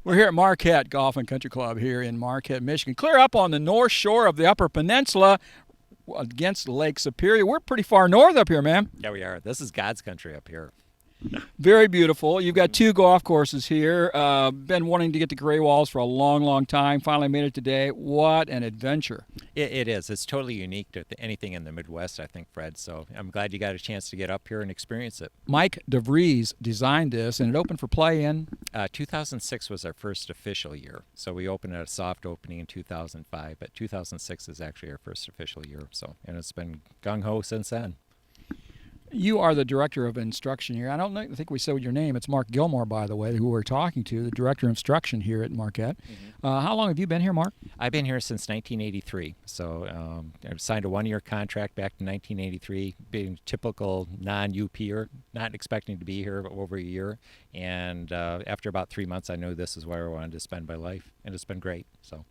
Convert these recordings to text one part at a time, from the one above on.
We're here at Marquette Golf and Country Club here in Marquette, Michigan. Clear up on the north shore of the Upper Peninsula against Lake Superior. We're pretty far north up here, man. Yeah, we are. This is God's country up here. Very beautiful. You've got two golf courses here. Been wanting to get to Greywalls for a long, long time. Finally made it today. What an adventure. It is. It's totally unique to anything in the Midwest, I think, Fred. So I'm glad you got a chance to get up here and experience it. Mike DeVries designed this, and it opened for play in? 2006 was our first official year. So we opened at a soft opening in 2005, but 2006 is actually our first official year. And it's been gung-ho since then. You are the director of instruction here. I think we said your name. It's Marc Gilmore, by the way, who we're talking to, the director of instruction here at Marquette. Mm-hmm. How long have you been here, Mark? I've been here since 1983. So I signed a one-year contract back in 1983, being typical non-UPer, not expecting to be here over a year. And after about 3 months, I knew this is where I wanted to spend my life, and it's been great. So.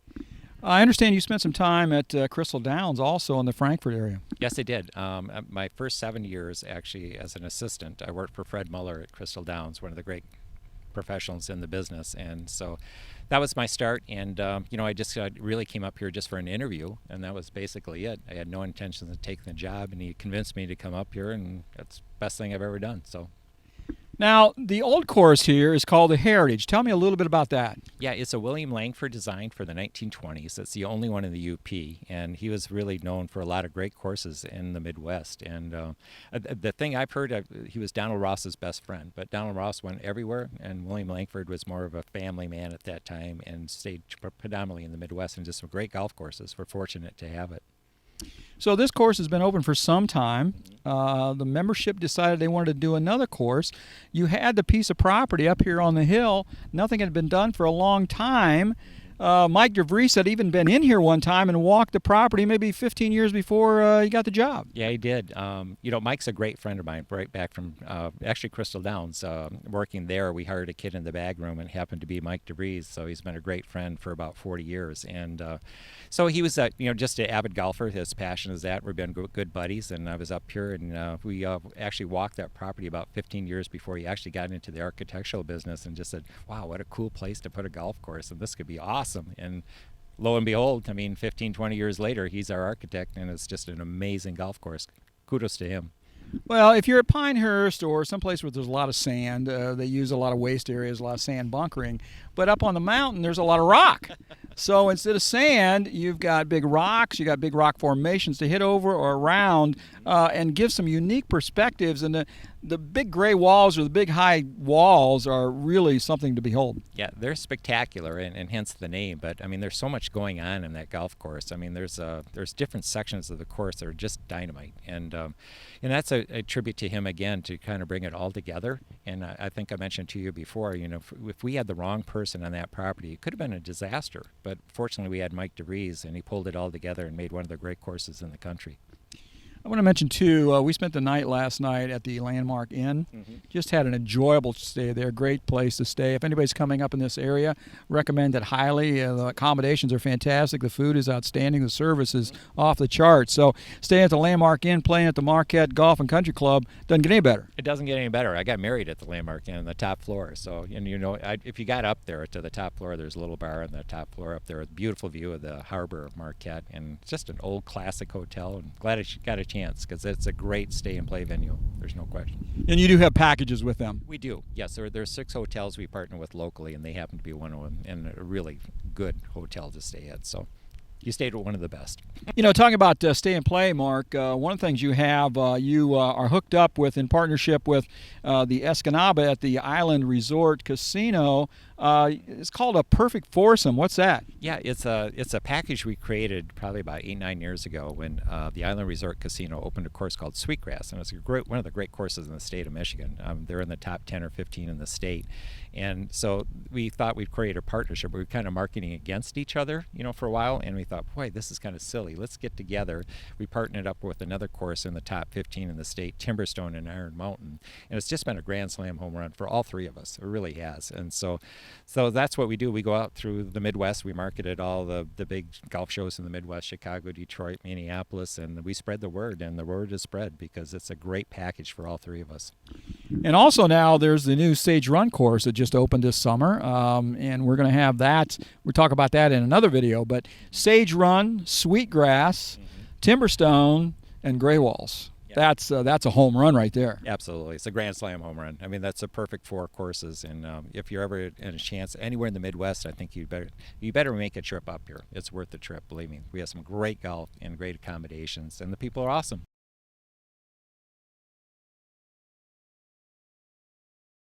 I understand you spent some time at Crystal Downs also in the Frankfurt area. Yes, I did. My first 7 years, actually, as an assistant, I worked for Fred Muller at Crystal Downs, one of the great professionals in the business. And so that was my start. And, I just really came up here just for an interview, and that was basically it. I had no intention of taking the job, and he convinced me to come up here, and that's the best thing I've ever done. So. Now, the old course here is called the Heritage. Tell me a little bit about that. Yeah, it's a William Langford design for the 1920s. It's the only one in the UP, and he was really known for a lot of great courses in the Midwest. And the thing I've heard, he was Donald Ross's best friend, but Donald Ross went everywhere, and William Langford was more of a family man at that time and stayed predominantly in the Midwest, and just some great golf courses. We're fortunate to have it. So this course has been open for some time. The membership decided they wanted to do another course. You had the piece of property up here on the hill. Nothing had been done for a long time. Mike DeVries had even been in here one time and walked the property maybe 15 years before he got the job. Yeah, he did. Mike's a great friend of mine, right back from actually Crystal Downs. Working there, we hired a kid in the bag room, and happened to be Mike DeVries. So he's been a great friend for about 40 years. And so he was, just an avid golfer. His passion is that. We've been good buddies, and I was up here, and we actually walked that property about 15 years before he actually got into the architectural business, and just said, wow, what a cool place to put a golf course, and this could be awesome. And lo and behold, 15, 20 years later, he's our architect, and it's just an amazing golf course. Kudos to him. Well, if you're at Pinehurst or someplace where there's a lot of sand, they use a lot of waste areas, a lot of sand bunkering. But up on the mountain, there's a lot of rock. So instead of sand, you've got big rocks, you got big rock formations to hit over or around, and give some unique perspectives. And the big gray walls or the big high walls are really something to behold. Yeah, they're spectacular, and hence the name. But there's so much going on in that golf course. There's different sections of the course that are just dynamite, and that's a tribute to him again, to kind of bring it all together. And I think I mentioned to you before, if we had the wrong person on that property, it could have been a disaster. But fortunately, we had Mike DeVries, and he pulled it all together and made one of the great courses in the country. I want to mention, too, we spent the night last night at the Landmark Inn. Mm-hmm. Just had an enjoyable stay there. Great place to stay. If anybody's coming up in this area, recommend it highly. The accommodations are fantastic. The food is outstanding. The service is off the charts. So staying at the Landmark Inn, playing at the Marquette Golf and Country Club doesn't get any better. It doesn't get any better. I got married at the Landmark Inn on the top floor. So, if you got up there to the top floor, there's a little bar on the top floor up there with a beautiful view of the harbor of Marquette. And it's just an old classic hotel. And glad I got a chance, because it's a great stay and play venue. There's no question. And you do have packages with them? We do, yes. There's 6 hotels we partner with locally, and they happen to be one of them, and a really good hotel to stay at. So you stayed at one of the best. Talking about stay and play, Mark, one of the things you have, you are hooked up with, in partnership with the Escanaba at the Island Resort Casino. It's called a Perfect Foursome. What's that? Yeah, it's a package we created probably about 8-9 years ago when the Island Resort Casino opened a course called Sweetgrass, and it's one of the great courses in the state of Michigan. They're in the top 10 or 15 in the state, and so we thought we'd create a partnership. We were kind of marketing against each other, for a while, and we thought, boy, this is kind of silly. Let's get together. We partnered up with another course in the top 15 in the state, Timberstone and Iron Mountain, and it's just been a grand slam home run for all 3 of us. It really has, and so that's what we do. We go out through the Midwest. We market at all the big golf shows in the Midwest, Chicago, Detroit, Minneapolis, and we spread the word, and the word is spread because it's a great package for all 3 of us. And also now there's the new Sage Run course that just just opened this summer, and we're going to have that. We'll talk about that in another video. But Sage Run, Sweetgrass, Timberstone, and Greywalls. That's a home run right there. Absolutely. It's a Grand Slam home run. I mean, that's a perfect 4 courses. And if you're ever in a chance anywhere in the Midwest, I think you better make a trip up here. It's worth the trip, believe me. We have some great golf and great accommodations, and the people are awesome.